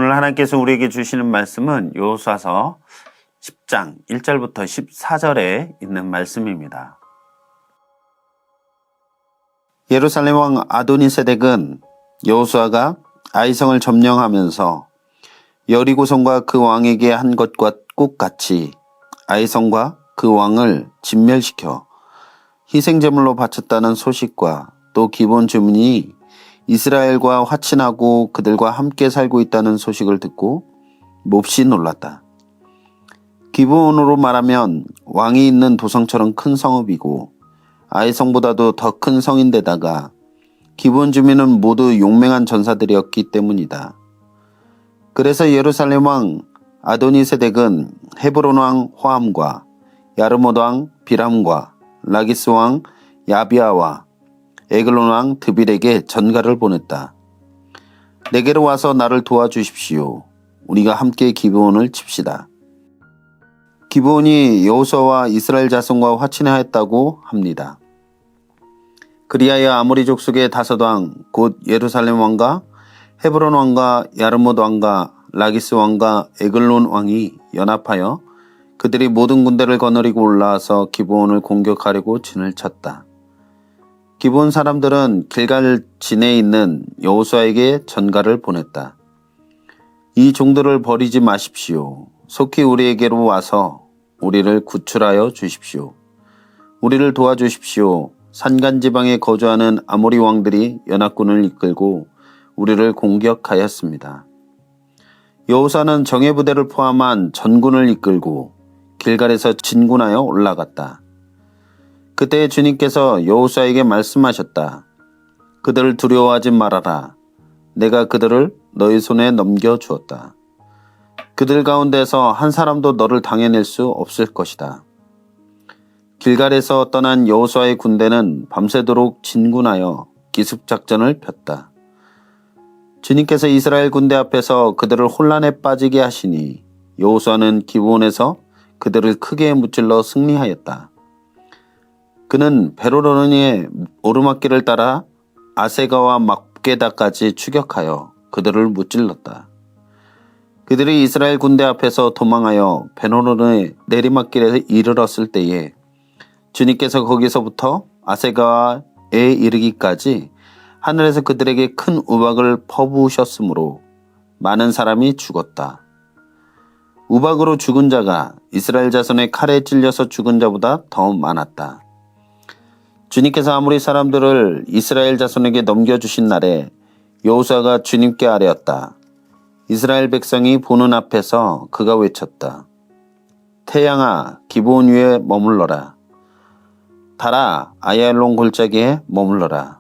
오늘 하나님께서 우리에게 주시는 말씀은 여호수아서 10장 1절부터 14절에 있는 말씀입니다. 예루살렘 왕 아도니세덱은 여호수아가 아이성을 점령하면서 여리고성과 그 왕에게 한 것과 똑같이 아이성과 그 왕을 진멸시켜 희생제물로 바쳤다는 소식과 또 기브온 주민이 이스라엘과 화친하고 그들과 함께 살고 있다는 소식을 듣고 몹시 놀랐다. 기브온으로 말하면 왕이 있는 도성처럼 큰 성읍이고 아이성보다도 더 큰 성인데다가 기브온 주민은 모두 용맹한 전사들이었기 때문이다. 그래서 예루살렘 왕 아도니세덱은 헤브론 왕 호함과 야르못 왕 비람과 라기스 왕 야비아와 에글론 왕 드빌에게 전가를 보냈다. 내게로 와서 나를 도와주십시오. 우리가 함께 기브온을 칩시다. 기브온이 여호수아와 이스라엘 자손과 화친하였다고 합니다. 그리하여 아모리 족속의 다섯 왕 곧 예루살렘 왕과 헤브론 왕과 야르못 왕과 라기스 왕과 에글론 왕이 연합하여 그들이 모든 군대를 거느리고 올라와서 기브온을 공격하려고 진을 쳤다. 기브온 사람들은 길갈 진에 있는 여호수아에게 전가를 보냈다. 이 종들을 버리지 마십시오. 속히 우리에게로 와서 우리를 구출하여 주십시오. 우리를 도와주십시오. 산간지방에 거주하는 아모리 왕들이 연합군을 이끌고 우리를 공격하였습니다. 여호수아는 정예부대를 포함한 전군을 이끌고 길갈에서 진군하여 올라갔다. 그때 주님께서 여호수아에게 말씀하셨다. 그들을 두려워하지 말아라. 내가 그들을 너희 손에 넘겨주었다. 그들 가운데서 한 사람도 너를 당해낼 수 없을 것이다. 길갈에서 떠난 여호수아의 군대는 밤새도록 진군하여 기습작전을 폈다. 주님께서 이스라엘 군대 앞에서 그들을 혼란에 빠지게 하시니 여호수아는 기브온에서 그들을 크게 무찔러 승리하였다. 그는 베로론의 오르막길을 따라 아세가와 막게다까지 추격하여 그들을 무찔렀다. 그들이 이스라엘 군대 앞에서 도망하여 베로론의 내리막길에 이르렀을 때에 주님께서 거기서부터 아세가에 이르기까지 하늘에서 그들에게 큰 우박을 퍼부으셨으므로 많은 사람이 죽었다. 우박으로 죽은 자가 이스라엘 자손의 칼에 찔려서 죽은 자보다 더 많았다. 주님께서 아모리 사람들을 이스라엘 자손에게 넘겨주신 날에 여호수아가 주님께 아뢰었다. 이스라엘 백성이 보는 앞에서 그가 외쳤다. 태양아 기브온 위에 머물러라. 달아 아얄론 골짜기에 머물러라.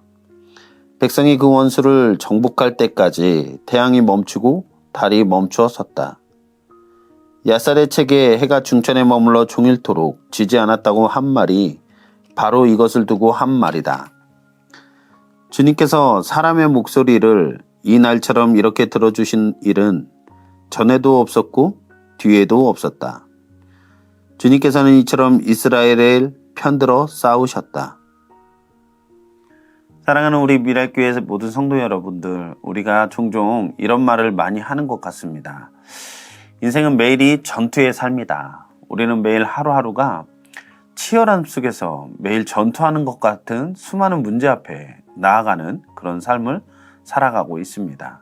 백성이 그 원수를 정복할 때까지 태양이 멈추고 달이 멈추어 섰다. 야살의 책에 해가 중천에 머물러 종일토록 지지 않았다고 한 말이 바로 이것을 두고 한 말이다. 주님께서 사람의 목소리를 이 날처럼 이렇게 들어주신 일은 전에도 없었고 뒤에도 없었다. 주님께서는 이처럼 이스라엘을 편들어 싸우셨다. 사랑하는 우리 미랄교회 모든 성도 여러분들, 우리가 종종 이런 말을 많이 하는 것 같습니다. 인생은 매일이 전투의 삶이다. 우리는 매일 하루하루가 치열함 속에서 매일 전투하는 것 같은 수많은 문제 앞에 나아가는 그런 삶을 살아가고 있습니다.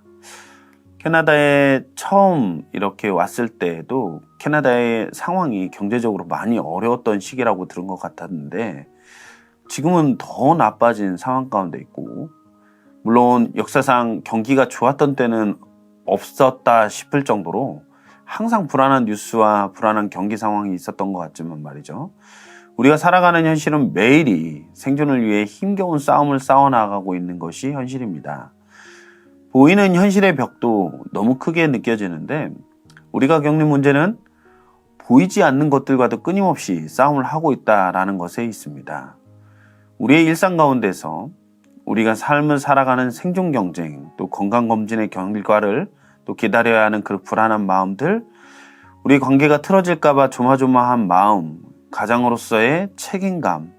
캐나다에 처음 이렇게 왔을 때에도 캐나다의 상황이 경제적으로 많이 어려웠던 시기라고 들은 것 같았는데 지금은 더 나빠진 상황 가운데 있고, 물론 역사상 경기가 좋았던 때는 없었다 싶을 정도로 항상 불안한 뉴스와 불안한 경기 상황이 있었던 것 같지만 말이죠. 우리가 살아가는 현실은 매일이 생존을 위해 힘겨운 싸움을 싸워나가고 있는 것이 현실입니다. 보이는 현실의 벽도 너무 크게 느껴지는데 우리가 겪는 문제는 보이지 않는 것들과도 끊임없이 싸움을 하고 있다는 것에 있습니다. 우리의 일상 가운데서 우리가 삶을 살아가는 생존 경쟁, 또 건강검진의 결과를 또 기다려야 하는 그 불안한 마음들, 우리 관계가 틀어질까봐 조마조마한 마음, 가장으로서의 책임감,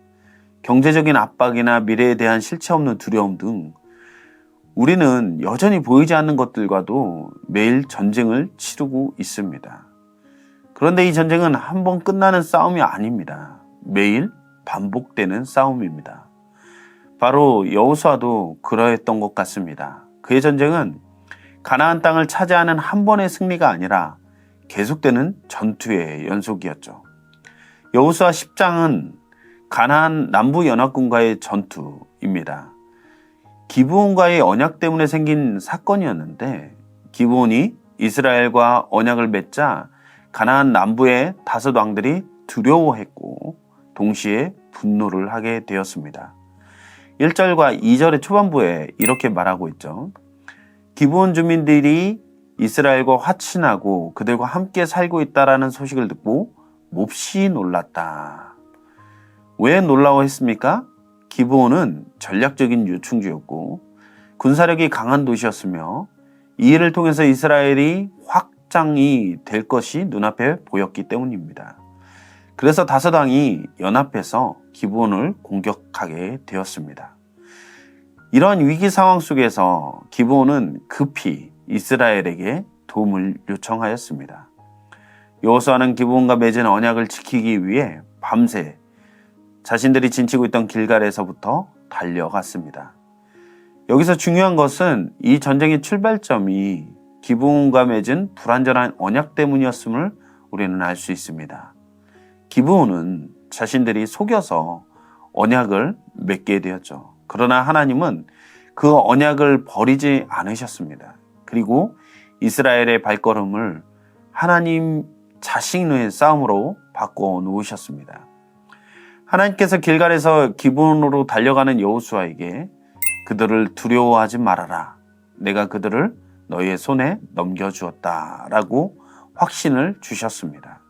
경제적인 압박이나 미래에 대한 실체 없는 두려움 등 우리는 여전히 보이지 않는 것들과도 매일 전쟁을 치르고 있습니다. 그런데 이 전쟁은 한 번 끝나는 싸움이 아닙니다. 매일 반복되는 싸움입니다. 바로 여호수아도 그러했던 것 같습니다. 그의 전쟁은 가나안 땅을 차지하는 한 번의 승리가 아니라 계속되는 전투의 연속이었죠. 여호수아 10장은 가나안 남부 연합군과의 전투입니다. 기브온과의 언약 때문에 생긴 사건이었는데, 기브온이 이스라엘과 언약을 맺자 가나안 남부의 다섯 왕들이 두려워했고 동시에 분노를 하게 되었습니다. 1절과 2절의 초반부에 이렇게 말하고 있죠. 기브온 주민들이 이스라엘과 화친하고 그들과 함께 살고 있다라는 소식을 듣고 몹시 놀랐다. 왜 놀라워했습니까? 기브온은 전략적인 요충지였고 군사력이 강한 도시였으며 이 일을 통해서 이스라엘이 확장이 될 것이 눈앞에 보였기 때문입니다. 그래서 다섯 왕이 연합해서 기브온을 공격하게 되었습니다. 이런 위기 상황 속에서 기브온은 급히 이스라엘에게 도움을 요청하였습니다. 여호수아는 기브온과 맺은 언약을 지키기 위해 밤새 자신들이 진치고 있던 길갈에서부터 달려갔습니다. 여기서 중요한 것은 이 전쟁의 출발점이 기브온과 맺은 불완전한 언약 때문이었음을 우리는 알 수 있습니다. 기브온은 자신들이 속여서 언약을 맺게 되었죠. 그러나 하나님은 그 언약을 버리지 않으셨습니다. 그리고 이스라엘의 발걸음을 하나님 자신의 싸움으로 바꿔 놓으셨습니다. 하나님께서 길갈에서 기브온으로 달려가는 여호수아에게 그들을 두려워하지 말아라. 내가 그들을 너희의 손에 넘겨주었다. 라고 확신을 주셨습니다.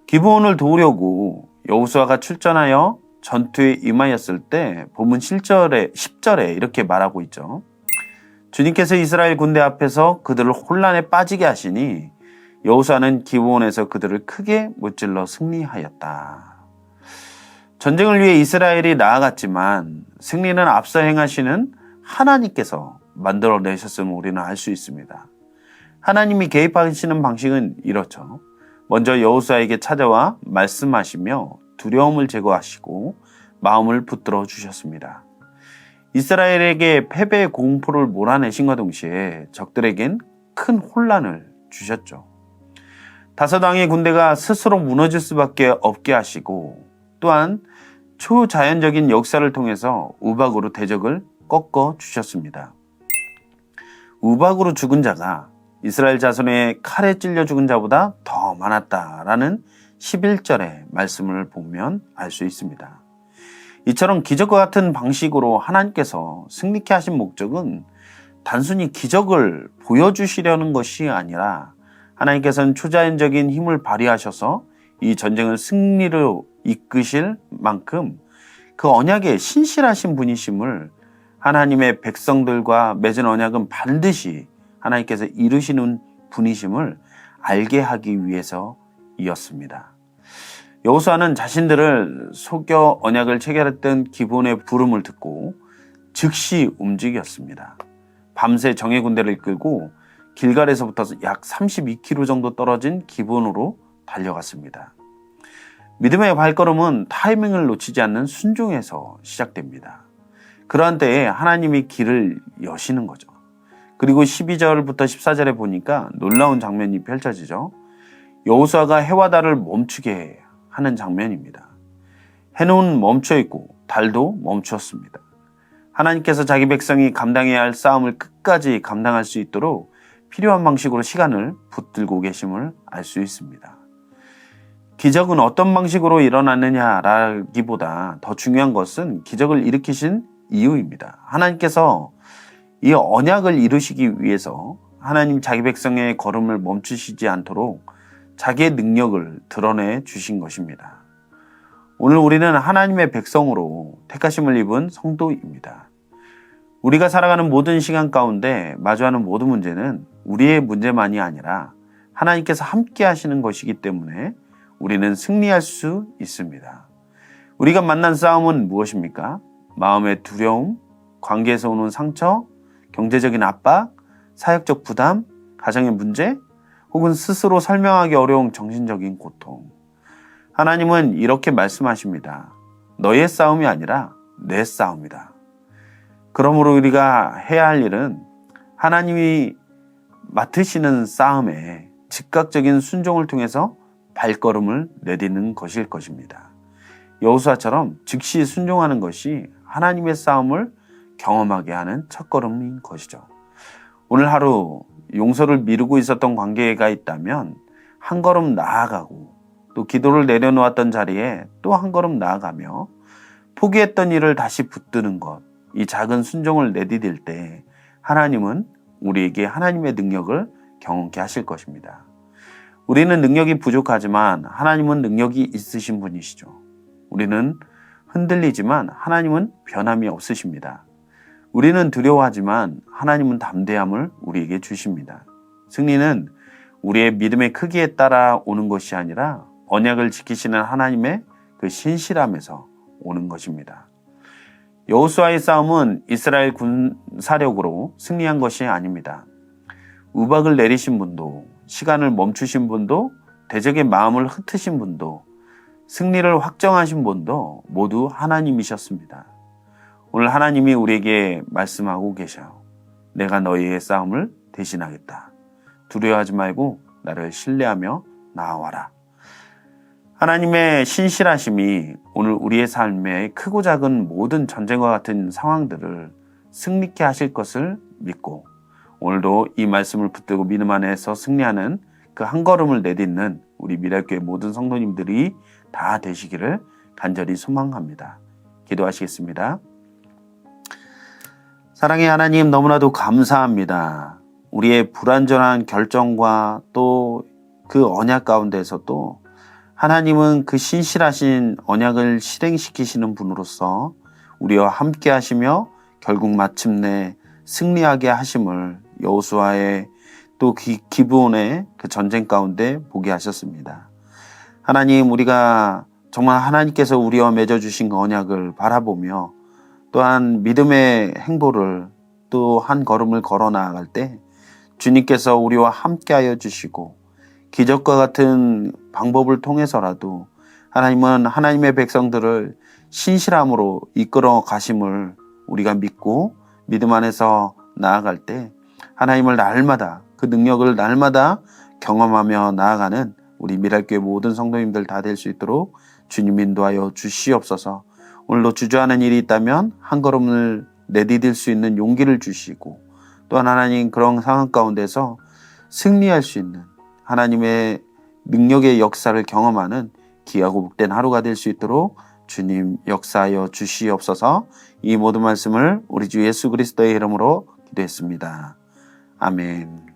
기브온을 도우려고 여호수아가 출전하여 전투에 임하였을 때 본문 10절에 이렇게 말하고 있죠. 주님께서 이스라엘 군대 앞에서 그들을 혼란에 빠지게 하시니 여호수아는 기브온에서 그들을 크게 무찔러 승리하였다. 전쟁을 위해 이스라엘이 나아갔지만 승리는 앞서 행하시는 하나님께서 만들어내셨음을 우리는 알 수 있습니다. 하나님이 개입하시는 방식은 이렇죠. 먼저 여호수아에게 찾아와 말씀하시며 두려움을 제거하시고 마음을 붙들어 주셨습니다. 이스라엘에게 패배의 공포를 몰아내신과 동시에 적들에겐 큰 혼란을 주셨죠. 다섯 왕의 군대가 스스로 무너질 수밖에 없게 하시고 또한 초자연적인 역사를 통해서 우박으로 대적을 꺾어 주셨습니다. 우박으로 죽은 자가 이스라엘 자손의 칼에 찔려 죽은 자보다 더 많았다라는 11절의 말씀을 보면 알 수 있습니다. 이처럼 기적과 같은 방식으로 하나님께서 승리케 하신 목적은 단순히 기적을 보여주시려는 것이 아니라 하나님께서는 초자연적인 힘을 발휘하셔서 이 전쟁을 승리로 이끄실 만큼 그 언약에 신실하신 분이심을 하나님의 백성들과 맺은 언약은 반드시 하나님께서 이루시는 분이심을 알게 하기 위해서이었습니다. 여호수아는 자신들을 속여 언약을 체결했던 기브온의 부름을 듣고 즉시 움직였습니다. 밤새 정예 군대를 이끌고 길갈에서부터 약 32km 정도 떨어진 기브온으로 달려갔습니다. 믿음의 발걸음은 타이밍을 놓치지 않는 순종에서 시작됩니다. 그러한 때에 하나님이 길을 여시는 거죠. 그리고 12절부터 14절에 보니까 놀라운 장면이 펼쳐지죠. 여호수아가 해와 달을 멈추게 하는 장면입니다. 해는 멈춰 있고 달도 멈추었습니다. 하나님께서 자기 백성이 감당해야 할 싸움을 끝까지 감당할 수 있도록 필요한 방식으로 시간을 붙들고 계심을 알 수 있습니다. 기적은 어떤 방식으로 일어났느냐라기보다 더 중요한 것은 기적을 일으키신 이유입니다. 하나님께서 이 언약을 이루시기 위해서 하나님 자기 백성의 걸음을 멈추시지 않도록 자기의 능력을 드러내 주신 것입니다. 오늘 우리는 하나님의 백성으로 택하심을 입은 성도입니다. 우리가 살아가는 모든 시간 가운데 마주하는 모든 문제는 우리의 문제만이 아니라 하나님께서 함께 하시는 것이기 때문에 우리는 승리할 수 있습니다. 우리가 만난 싸움은 무엇입니까? 마음의 두려움, 관계에서 오는 상처, 경제적인 압박, 사역적 부담, 가정의 문제, 혹은 스스로 설명하기 어려운 정신적인 고통. 하나님은 이렇게 말씀하십니다. 너의 싸움이 아니라 내 싸움이다. 그러므로 우리가 해야 할 일은 하나님이 맡으시는 싸움에 즉각적인 순종을 통해서 발걸음을 내딛는 것일 것입니다. 여호수아처럼 즉시 순종하는 것이 하나님의 싸움을 경험하게 하는 첫걸음인 것이죠. 오늘 하루 용서를 미루고 있었던 관계가 있다면 한 걸음 나아가고 또 기도를 내려놓았던 자리에 또 한 걸음 나아가며 포기했던 일을 다시 붙드는 것, 이 작은 순종을 내디딜 때 하나님은 우리에게 하나님의 능력을 경험케 하실 것입니다. 우리는 능력이 부족하지만 하나님은 능력이 있으신 분이시죠. 우리는 흔들리지만 하나님은 변함이 없으십니다. 우리는 두려워하지만 하나님은 담대함을 우리에게 주십니다. 승리는 우리의 믿음의 크기에 따라 오는 것이 아니라 언약을 지키시는 하나님의 그 신실함에서 오는 것입니다. 여호수아의 싸움은 이스라엘 군 사력으로 승리한 것이 아닙니다. 우박을 내리신 분도, 시간을 멈추신 분도, 대적의 마음을 흩으신 분도, 승리를 확정하신 분도 모두 하나님이셨습니다. 오늘 하나님이 우리에게 말씀하고 계셔요. 내가 너희의 싸움을 대신하겠다. 두려워하지 말고 나를 신뢰하며 나아와라. 하나님의 신실하심이 오늘 우리의 삶에 크고 작은 모든 전쟁과 같은 상황들을 승리케 하실 것을 믿고 오늘도 이 말씀을 붙들고 믿음 안에서 승리하는 그 한 걸음을 내딛는 우리 미랄교회 모든 성도님들이 다 되시기를 간절히 소망합니다. 기도하시겠습니다. 사랑의 하나님, 너무나도 감사합니다. 우리의 불완전한 결정과 또 그 언약 가운데서도 하나님은 그 신실하신 언약을 실행시키시는 분으로서 우리와 함께 하시며 결국 마침내 승리하게 하심을 여호수아의 또 기브온의 그 전쟁 가운데 보게 하셨습니다. 하나님, 우리가 정말 하나님께서 우리와 맺어주신 언약을 바라보며 또한 믿음의 행보를 또 한 걸음을 걸어 나아갈 때 주님께서 우리와 함께하여 주시고 기적과 같은 방법을 통해서라도 하나님은 하나님의 백성들을 신실함으로 이끌어 가심을 우리가 믿고 믿음 안에서 나아갈 때 하나님을 날마다 그 능력을 날마다 경험하며 나아가는 우리 미랄교회 모든 성도님들 다 될 수 있도록 주님 인도하여 주시옵소서. 오늘도 주저하는 일이 있다면 한 걸음을 내디딜 수 있는 용기를 주시고 또한 하나님 그런 상황 가운데서 승리할 수 있는 하나님의 능력의 역사를 경험하는 귀하고 복된 하루가 될 수 있도록 주님 역사하여 주시옵소서. 이 모든 말씀을 우리 주 예수 그리스도의 이름으로 기도했습니다. 아멘.